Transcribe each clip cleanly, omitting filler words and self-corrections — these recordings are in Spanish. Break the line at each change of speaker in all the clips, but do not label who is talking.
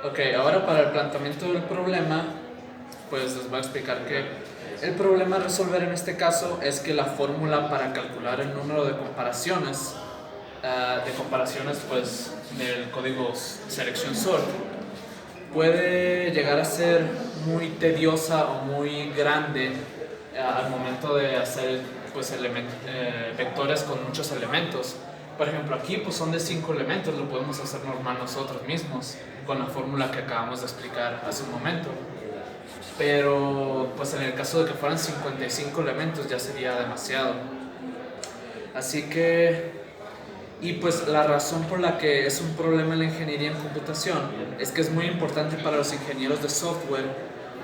Ok, ahora para el planteamiento del problema, pues les voy a explicar que el problema a resolver en este caso es que la fórmula para calcular el número de comparaciones pues, del código selection sort puede llegar a ser muy tediosa o muy grande al momento de hacer pues, vectores con muchos elementos. Por ejemplo, aquí pues, son de 5 elementos, lo podemos hacer normal nosotros mismos con la fórmula que acabamos de explicar hace un momento. Pero pues en el caso de que fueran 55 elementos ya sería demasiado. Así que y pues la razón por la que es un problema en la ingeniería en computación es que es muy importante para los ingenieros de software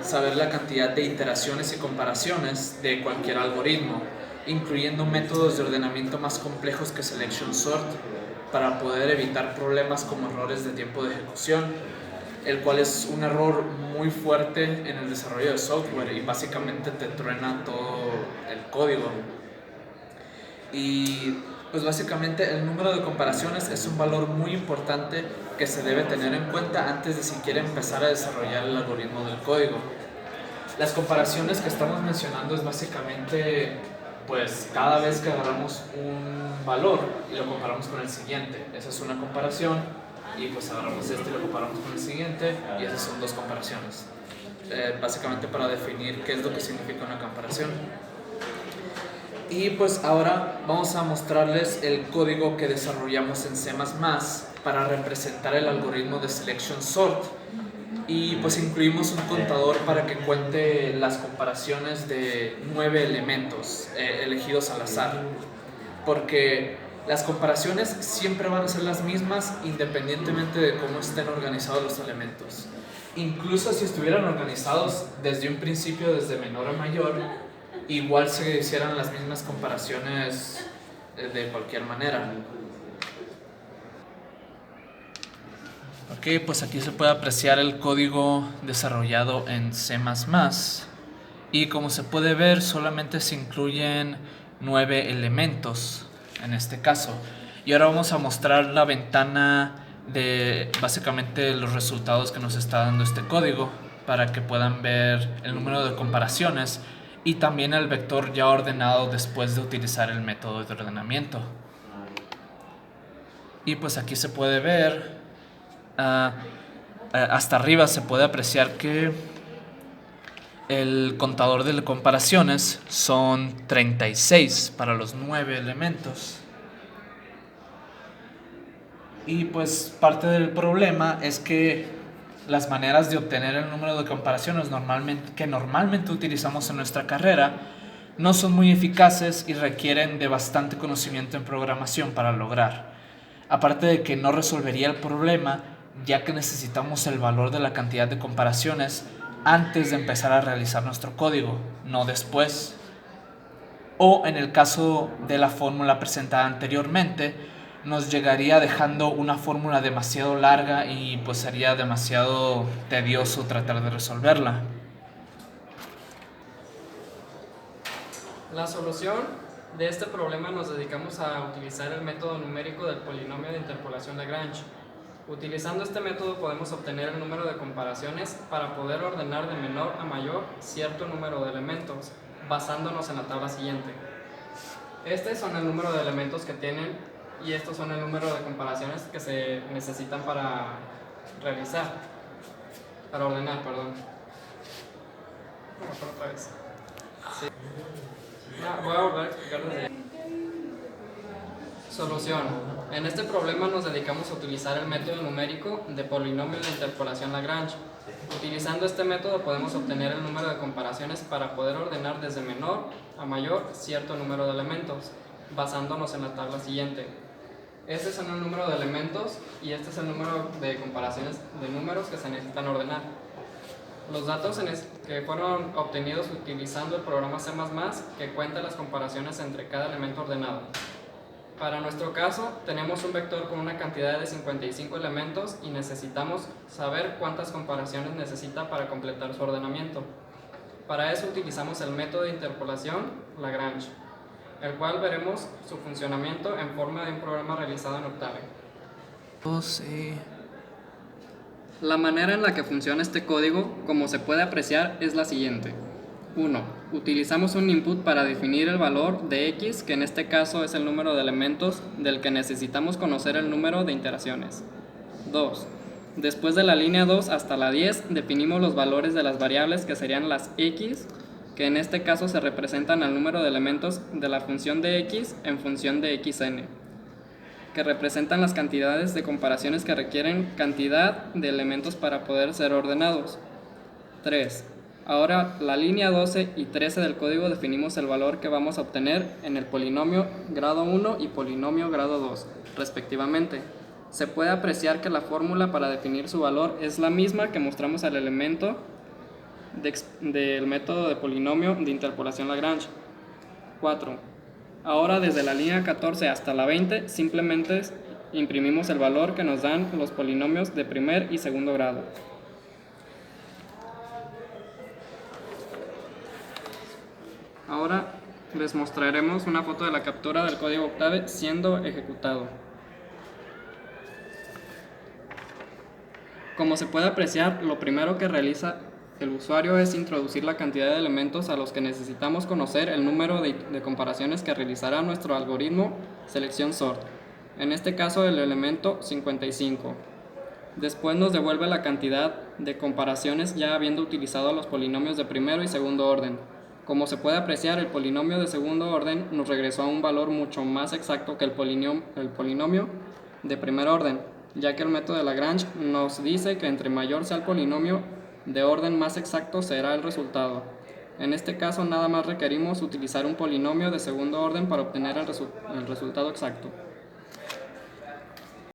saber la cantidad de iteraciones y comparaciones de cualquier algoritmo, incluyendo métodos de ordenamiento más complejos que selection sort, para poder evitar problemas como errores de tiempo de ejecución, el cual es un error muy fuerte en el desarrollo de software y básicamente te truena todo el código. Y pues básicamente el número de comparaciones es un valor muy importante que se debe tener en cuenta antes de siquiera empezar a desarrollar el algoritmo del código. Las comparaciones que estamos mencionando es básicamente pues cada vez que agarramos un valor y lo comparamos con el siguiente. Esa es una comparación y pues agarramos este y lo comparamos con el siguiente y esas son dos comparaciones. Básicamente para definir qué es lo que significa una comparación. Y pues ahora vamos a mostrarles el código que desarrollamos en C++ para representar el algoritmo de selection sort. Y pues incluimos un contador para que cuente las comparaciones de 9 elementos elegidos al azar. Porque las comparaciones siempre van a ser las mismas independientemente de cómo estén organizados los elementos. Incluso si estuvieran organizados desde un principio, desde menor a mayor, igual se hicieran las mismas comparaciones de cualquier manera. Ok, pues aquí se puede apreciar el código desarrollado en C++. Y como se puede ver, solamente se incluyen 9 elementos en este caso. Y ahora vamos a mostrar la ventana de básicamente los resultados que nos está dando este código para que puedan ver el número de comparaciones y también el vector ya ordenado después de utilizar el método de ordenamiento. Y pues aquí se puede ver, hasta arriba se puede apreciar que el contador de comparaciones son 36 para los 9 elementos. Y pues parte del problema es que las maneras de obtener el número de comparaciones que normalmente utilizamos en nuestra carrera no son muy eficaces y requieren de bastante conocimiento en programación para lograr. Aparte de que no resolvería el problema, ya que necesitamos el valor de la cantidad de comparaciones antes de empezar a realizar nuestro código, no después. O en el caso de la fórmula presentada anteriormente, nos llegaría dejando una fórmula demasiado larga y pues sería demasiado tedioso tratar de resolverla.
La solución de este problema nos dedicamos a utilizar el método numérico del polinomio de interpolación Lagrange. Utilizando este método podemos obtener el número de comparaciones para poder ordenar de menor a mayor cierto número de elementos, basándonos en la tabla siguiente. Estos son el número de elementos que tienen y estos son el número de comparaciones que se necesitan para ordenar, perdón. Otra vez. Sí. Voy a volver a explicar desde ahí. Solución. En este problema nos dedicamos a utilizar el método numérico de polinomio de interpolación Lagrange. Utilizando este método podemos obtener el número de comparaciones para poder ordenar desde menor a mayor cierto número de elementos, basándonos en la tabla siguiente. Este es el número de elementos y este es el número de comparaciones de números que se necesitan ordenar. Los datos que fueron obtenidos utilizando el programa C++ que cuenta las comparaciones entre cada elemento ordenado. Para nuestro caso, tenemos un vector con una cantidad de 55 elementos y necesitamos saber cuántas comparaciones necesita para completar su ordenamiento. Para eso utilizamos el método de interpolación Lagrange, el cual veremos su funcionamiento en forma de un programa realizado en Octave. La manera en la que funciona este código, como se puede apreciar, es la siguiente. 1. Utilizamos un input para definir el valor de x, que en este caso es el número de elementos del que necesitamos conocer el número de iteraciones. 2. Después de la línea 2 hasta la 10 definimos los valores de las variables que serían las x, que en este caso se representan al número de elementos de la función de x en función de xn, que representan las cantidades de comparaciones que requieren cantidad de elementos para poder ser ordenados. 3. Ahora la línea 12 y 13 del código definimos el valor que vamos a obtener en el polinomio grado 1 y polinomio grado 2, respectivamente. Se puede apreciar que la fórmula para definir su valor es la misma que mostramos al elemento del método de polinomio de interpolación Lagrange. 4. Ahora desde la línea 14 hasta la 20 simplemente imprimimos el valor que nos dan los polinomios de primer y segundo grado. Ahora les mostraremos una foto de la captura del código Octave siendo ejecutado. Como se puede apreciar, lo primero que realiza el usuario es introducir la cantidad de elementos a los que necesitamos conocer el número de comparaciones que realizará nuestro algoritmo selección sort. En este caso el elemento 55. Después nos devuelve la cantidad de comparaciones ya habiendo utilizado los polinomios de primero y segundo orden. Como se puede apreciar, el polinomio de segundo orden nos regresó a un valor mucho más exacto que el polinomio de primer orden, ya que el método de Lagrange nos dice que entre mayor sea el polinomio de orden, más exacto será el resultado. En este caso nada más requerimos utilizar un polinomio de segundo orden para obtener el resultado exacto.